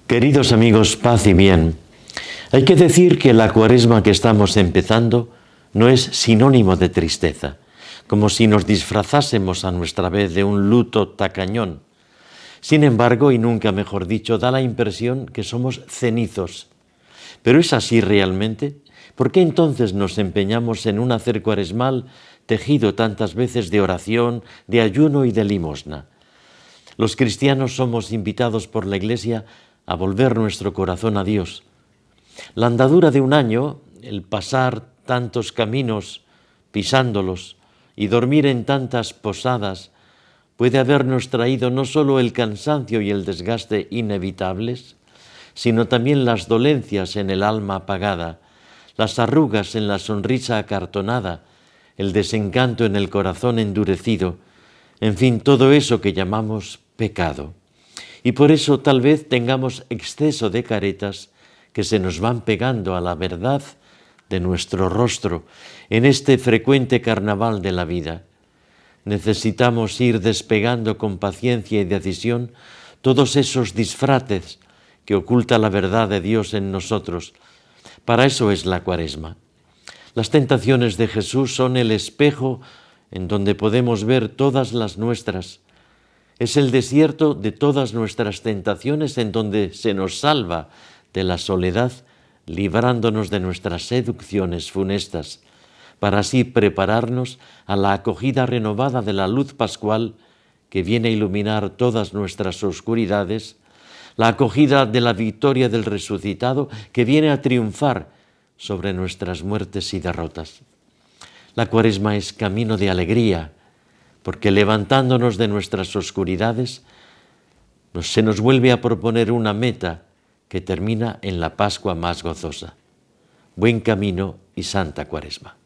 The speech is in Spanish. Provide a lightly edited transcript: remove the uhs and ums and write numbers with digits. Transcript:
Queridos amigos, paz y bien. Hay que decir que la Cuaresma que estamos empezando no es sinónimo de tristeza, como si nos disfrazásemos a nuestra vez de un luto tacañón. Sin embargo, y nunca mejor dicho, da la impresión que somos cenizos. ¿Pero es así realmente? ¿Por qué entonces nos empeñamos en un hacer cuaresmal tejido tantas veces de oración, de ayuno y de limosna? Los cristianos somos invitados por la Iglesia a volver nuestro corazón a Dios. La andadura de un año, el pasar tantos caminos pisándolos y dormir en tantas posadas, puede habernos traído no solo el cansancio y el desgaste inevitables, sino también las dolencias en el alma apagada, las arrugas en la sonrisa acartonada, el desencanto en el corazón endurecido, en fin, todo eso que llamamos pecado. Y por eso tal vez tengamos exceso de caretas que se nos van pegando a la verdad de nuestro rostro en este frecuente carnaval de la vida. Necesitamos ir despegando con paciencia y decisión todos esos disfraces que oculta la verdad de Dios en nosotros. Para eso es la Cuaresma. Las tentaciones de Jesús son el espejo en donde podemos ver todas las nuestras. Es el desierto de todas nuestras tentaciones en donde se nos salva de la soledad, librándonos de nuestras seducciones funestas, para así prepararnos a la acogida renovada de la luz pascual que viene a iluminar todas nuestras oscuridades, la acogida de la victoria del resucitado que viene a triunfar sobre nuestras muertes y derrotas. La Cuaresma es camino de alegría, porque levantándonos de nuestras oscuridades, se nos vuelve a proponer una meta que termina en la Pascua más gozosa. Buen camino y santa Cuaresma.